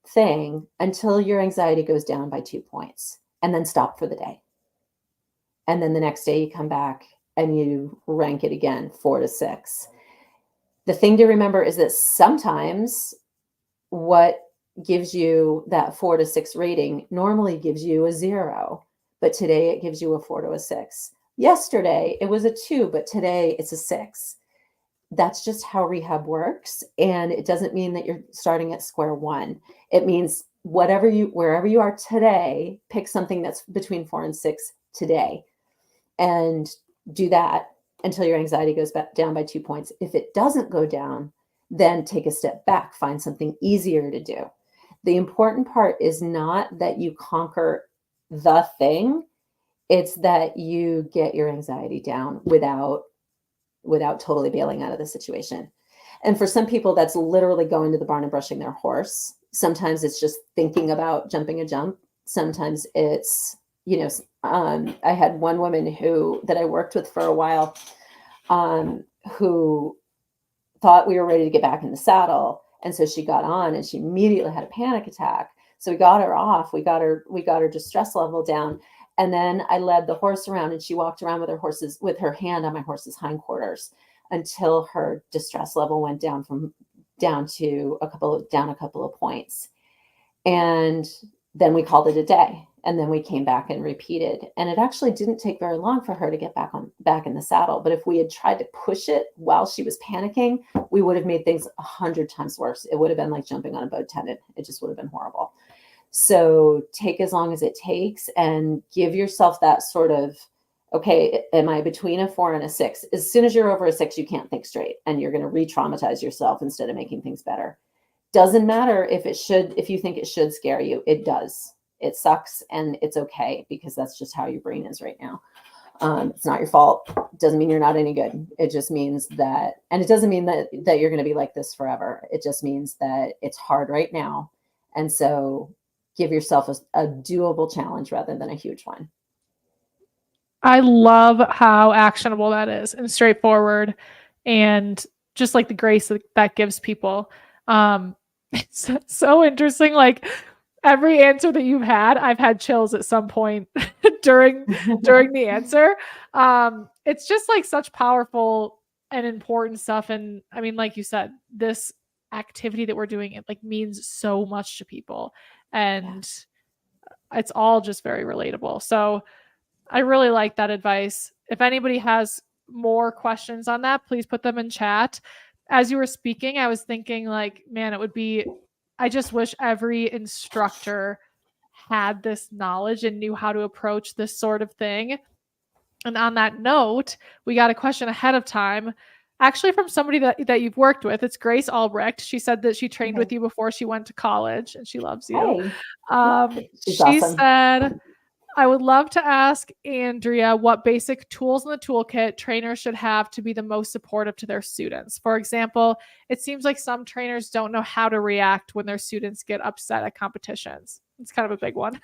thing until your anxiety goes down by 2 points, and then stop for the day. And then the next day you come back and you rank it again, 4 to 6. The thing to remember is that sometimes what gives you that 4 to 6 rating normally gives you a 0, but today it gives you a 4 to a 6. Yesterday it was a 2, but today it's a 6. That's just how rehab works. And it doesn't mean that you're starting at square one. It means wherever you are today, pick something that's between 4 and 6 today, and do that until your anxiety goes back down by 2 points. If it doesn't go down, then take a step back, find something easier to do. The important part is not that you conquer the thing. It's that you get your anxiety down without totally bailing out of the situation. And for some people, that's literally going to the barn and brushing their horse. Sometimes it's just thinking about jumping a jump. Sometimes it's, I had one woman that I worked with for a while, who thought we were ready to get back in the saddle. And so she got on and she immediately had a panic attack. So we got her off, we got her distress level down. And then I led the horse around, and she walked around with her hand on my horse's hindquarters until her distress level went down a couple of points. And then we called it a day. And then we came back and repeated. And it actually didn't take very long for her to get back in the saddle. But if we had tried to push it while she was panicking, we would have made things 100 times worse. It would have been like jumping on a bowed tendon. It just would have been horrible. So take as long as it takes, and give yourself that sort of, okay, am I between a 4 and a 6? As soon as you're over a 6, you can't think straight, and you're going to re-traumatize yourself instead of making things better. Doesn't matter if you think it should scare you. It does. It sucks, and it's okay, because that's just how your brain is right now. It's not your fault. It doesn't mean you're not any good. It just means that, and it doesn't mean that you're going to be like this forever. It just means that it's hard right now. And so give yourself a doable challenge rather than a huge one. I love how actionable that is and straightforward, and just like the grace that gives people. It's so interesting. Like every answer that you've had, I've had chills at some point during the answer. It's just like such powerful and important stuff. And I mean, like you said, this activity that we're doing, it like means so much to people, and it's all just very relatable. So I really like that advice. If anybody has more questions on that, please put them in chat. As you were speaking, I was thinking like, man, I just wish every instructor had this knowledge and knew how to approach this sort of thing. And on that note, we got a question ahead of time, actually from somebody that you've worked with. It's Grace Albrecht. She said that she trained with you before she went to college, and she loves you. She's She awesome. said, I would love to ask Andrea what basic tools in the toolkit trainers should have to be the most supportive to their students. For example, it seems like some trainers don't know how to react when their students get upset at competitions. It's kind of a big one.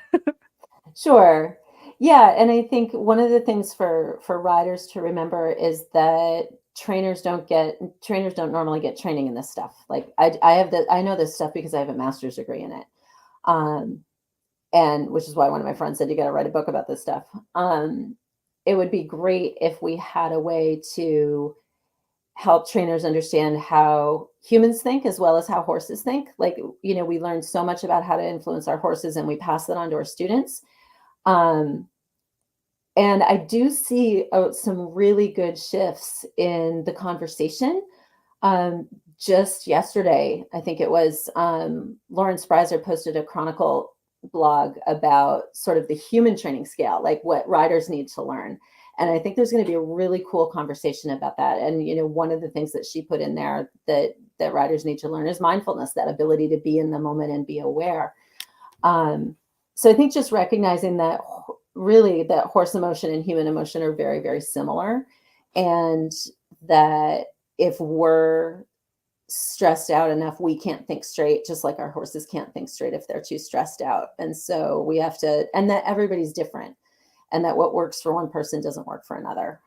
Sure. Yeah, and I think one of the things for riders to remember is that trainers don't normally get training in this stuff. Like I know this stuff because I have a master's degree in it. And which is why one of my friends said you got to write a book about this stuff. It would be great if we had a way to help trainers understand how humans think as well as how horses think. Like, we learn so much about how to influence our horses and we pass that on to our students. And I do see some really good shifts in the conversation. Just yesterday, I think it was, Lauren Spryzer posted a Chronicle blog about sort of the human training scale, like what riders need to learn. And I think there's going to be a really cool conversation about that. And, one of the things that she put in there that riders need to learn is mindfulness, that ability to be in the moment and be aware. So I think just recognizing that really that horse emotion and human emotion are very, very similar. And that if we're stressed out enough, we can't think straight, just like our horses can't think straight if they're too stressed out. And so we have to, and that everybody's different, and that what works for one person doesn't work for another.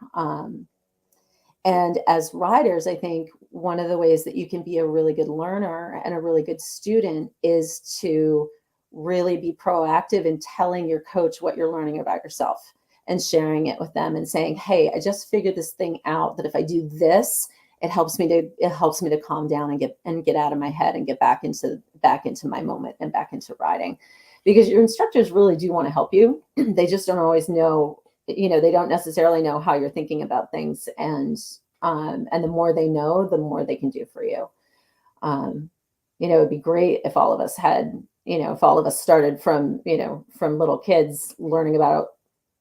And as riders, I think one of the ways that you can be a really good learner and a really good student is to really be proactive in telling your coach what you're learning about yourself and sharing it with them and saying, hey, I just figured this thing out, that if I do this, it helps me to calm down and get out of my head and get back into my moment and back into riding. Because your instructors really do want to help you. They just don't always know, they don't necessarily know how you're thinking about things. And the more they know, the more they can do for you. It'd be great if all of us had, if all of us started from little kids learning about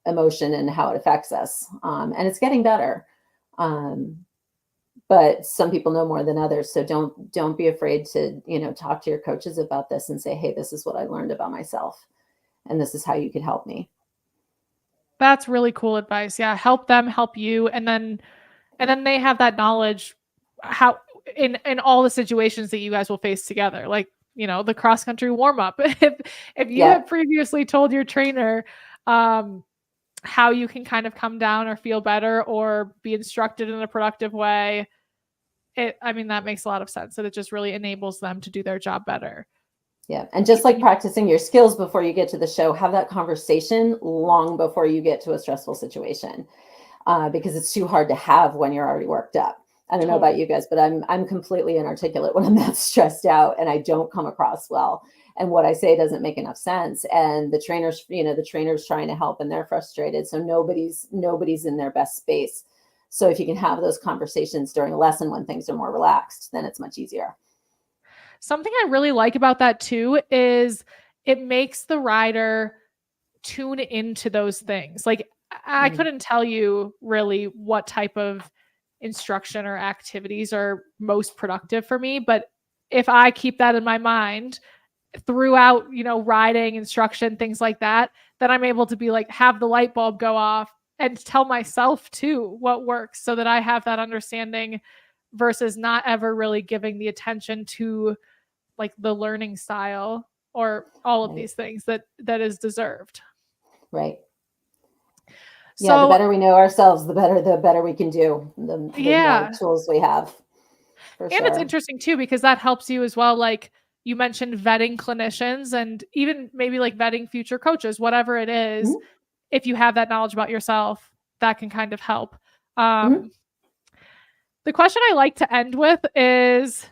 emotion and how it affects us. And it's getting better. But some people know more than others. So don't be afraid to, talk to your coaches about this and say, hey, this is what I learned about myself, and this is how you could help me. That's really cool advice. Yeah. Help them help you. And then they have that knowledge how in all the situations that you guys will face together, like, the cross country warm up. If you have previously told your trainer, how you can kind of come down or feel better or be instructed in a productive way, that makes a lot of sense, that it just really enables them to do their job better. Yeah. And just like practicing your skills before you get to the show, have that conversation long before you get to a stressful situation, because it's too hard to have when you're already worked up. I don't know about you guys, but I'm completely inarticulate when I'm that stressed out and I don't come across well. And what I say doesn't make enough sense. And the trainer's trying to help and they're frustrated. So nobody's in their best space. So if you can have those conversations during a lesson when things are more relaxed, then it's much easier. Something I really like about that too is it makes the rider tune into those things. Like I couldn't tell you really what type of instruction or activities are most productive for me, but if I keep that in my mind throughout, riding, instruction, things like that, then I'm able to be like, have the light bulb go off and tell myself too what works, so that I have that understanding versus not ever really giving the attention to like the learning style or all of these things that is deserved. Right. Yeah, the better we know ourselves, the better we can do, the more tools we have. For sure. It's interesting too, because that helps you as well. Like you mentioned vetting clinicians and even maybe like vetting future coaches, whatever it is. Mm-hmm. If you have that knowledge about yourself, that can kind of help. The question I like to end with is,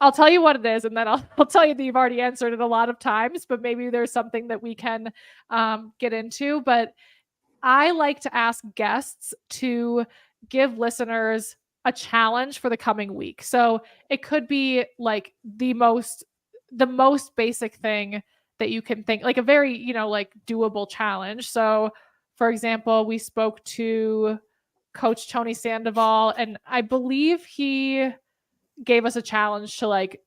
I'll tell you what it is, and then I'll tell you that you've already answered it a lot of times, but maybe there's something that we can get into. But I like to ask guests to give listeners a challenge for the coming week. So it could be like the most basic thing that you can think, like a very, like doable challenge. So for example, we spoke to Coach Tony Sandoval, and I believe he gave us a challenge to like,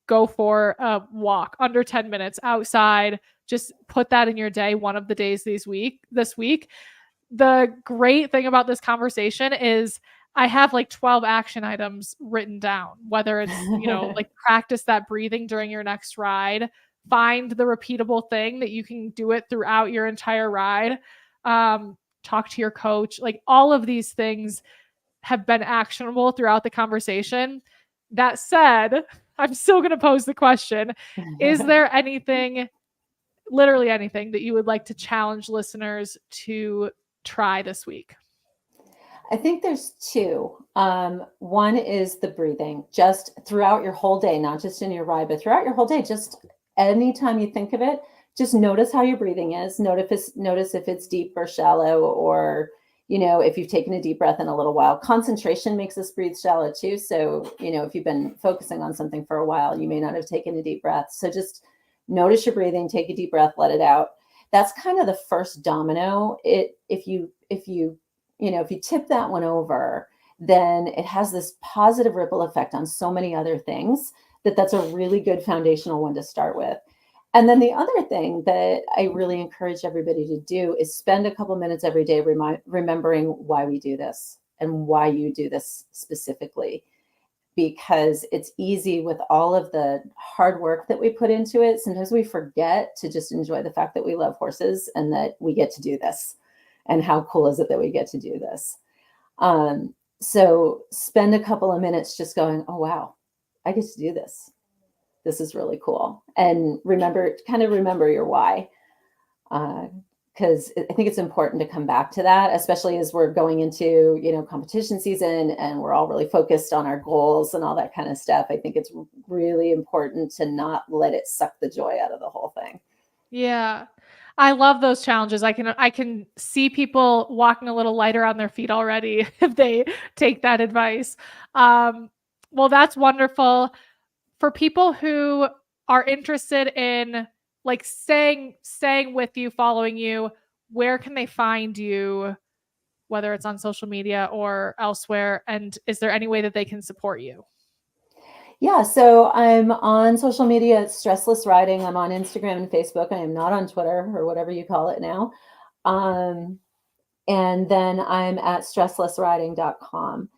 go for a walk under 10 minutes outside. Just put that in your day one of the days this week. The great thing about this conversation is I have like 12 action items written down, whether it's, like practice that breathing during your next ride, find the repeatable thing that you can do it throughout your entire ride, talk to your coach. Like all of these things have been actionable throughout the conversation. That said, I'm still going to pose the question, is there anything, literally anything, that you would like to challenge listeners to try this week? I think there's two. One is the breathing, just throughout your whole day, not just in your ride, but throughout your whole day. Just anytime you think of it, just notice how your breathing is. Notice if it's deep or shallow, or if you've taken a deep breath in a little while. Concentration makes us breathe shallow too. So if you've been focusing on something for a while, you may not have taken a deep breath. So just notice your breathing, take a deep breath, let it out. That's kind of the first domino. If you tip that one over, then it has this positive ripple effect on so many other things that's a really good foundational one to start with. And then the other thing that I really encourage everybody to do is spend a couple minutes every day remembering why we do this and why you do this specifically. Because it's easy with all of the hard work that we put into it. Sometimes we forget to just enjoy the fact that we love horses and that we get to do this. And how cool is it that we get to do this? So spend a couple of minutes just going, oh, wow, I get to do this. This is really cool. And remember your why. Because I think it's important to come back to that, especially as we're going into, competition season and we're all really focused on our goals and all that kind of stuff. I think it's really important to not let it suck the joy out of the whole thing. Yeah. I love those challenges. I can see people walking a little lighter on their feet already if they take that advice. Well, that's wonderful. For people who are interested in like staying with you, following you, where can they find you, whether it's on social media or elsewhere? And is there any way that they can support you? Yeah, so I'm on social media at Stressless Riding. I'm on Instagram and Facebook. I am not on Twitter or whatever you call it now. And then I'm at stresslessriding.com.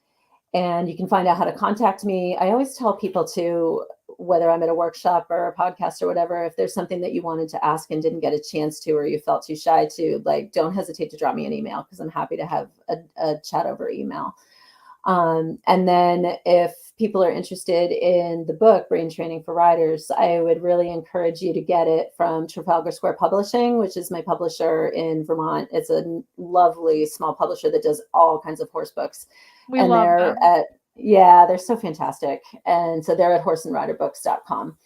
And you can find out how to contact me. I always tell people to, whether I'm at a workshop or a podcast or whatever, if there's something that you wanted to ask and didn't get a chance to, or you felt too shy to, like, don't hesitate to drop me an email, because I'm happy to have a chat over email. And then if people are interested in the book, Brain Training for Riders, I would really encourage you to get it from Trafalgar Square Publishing, which is my publisher in Vermont. It's a lovely small publisher that does all kinds of horse books. We love them. They're so fantastic. And so they're at horseandriderbooks.com.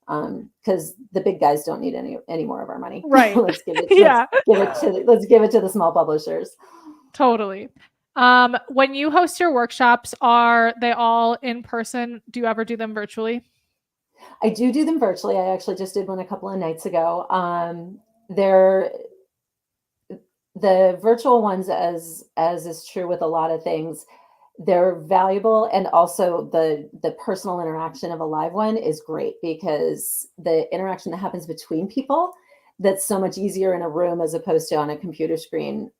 Because the big guys don't need any more of our money. Right. Let's give it to the small publishers. Totally. When you host your workshops, are they all in person? Do you ever do them virtually? I do them virtually. I actually just did one a couple of nights ago. The virtual ones, as is true with a lot of things, they're valuable, and also the personal interaction of a live one is great, because the interaction that happens between people, that's so much easier in a room as opposed to on a computer screen,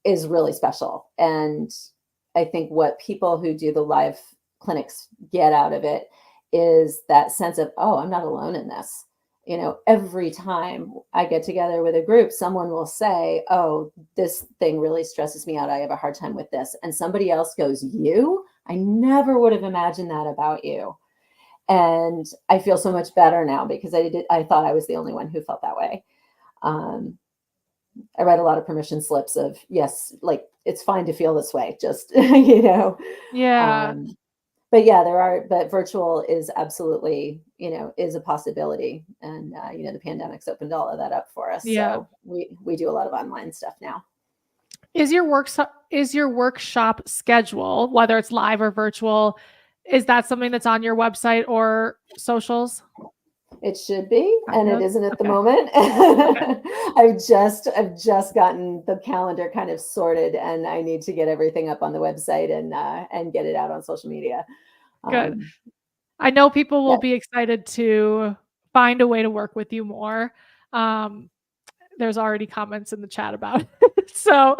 is really special. And I think what people who do the live clinics get out of it is that sense of, oh, I'm not alone in this. every time I get together with a group, someone will say, oh, this thing really stresses me out. I have a hard time with this. And somebody else goes, you? I never would have imagined that about you. And I feel so much better now because I thought I was the only one who felt that way. I read a lot of permission slips of, yes, like it's fine to feel this way, just, Yeah. But yeah, but virtual is absolutely, is a possibility. And, the pandemic's opened all of that up for us. Yeah. So we do a lot of online stuff now. Is your workshop schedule, whether it's live or virtual, is that something that's on your website or socials? It should be, and it isn't at the moment. I've just gotten the calendar kind of sorted, and I need to get everything up on the website and get it out on social media. Good. I know people will be excited to find a way to work with you more. There's already comments in the chat about it. So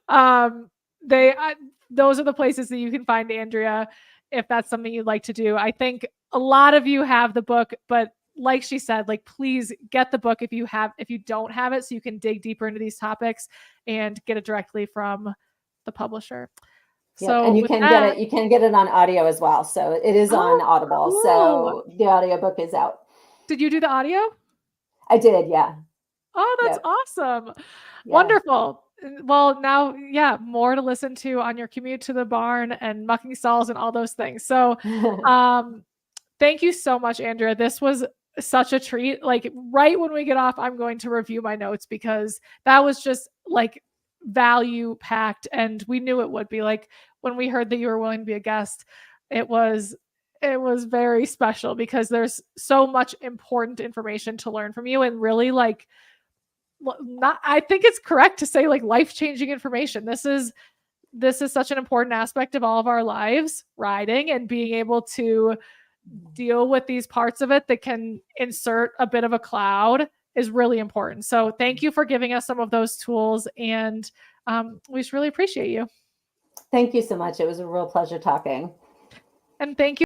those are the places that you can find Andrea if that's something you'd like to do. I think a lot of you have the book, but like she said, like, please get the book if you don't have it, so you can dig deeper into these topics and get it directly from the publisher. So and you can get it on audio as well. So it is on Audible. Cool. So the audiobook is out. Did you do the audio? I did, yeah. Oh, that's awesome. Yeah. Wonderful. Well, now, more to listen to on your commute to the barn and mucking stalls and all those things. So thank you so much, Andrea. This was such a treat. Like, right when we get off, I'm going to review my notes because that was just like value packed, and we knew it would be. Like, when we heard that you were willing to be a guest, it was very special because there's so much important information to learn from you, and really, like, I think it's correct to say, like, life-changing information. This is such an important aspect of all of our lives, riding, and being able to deal with these parts of it that can insert a bit of a cloud is really important. So thank you for giving us some of those tools, and we just really appreciate you. Thank you so much. It was a real pleasure talking. And thank you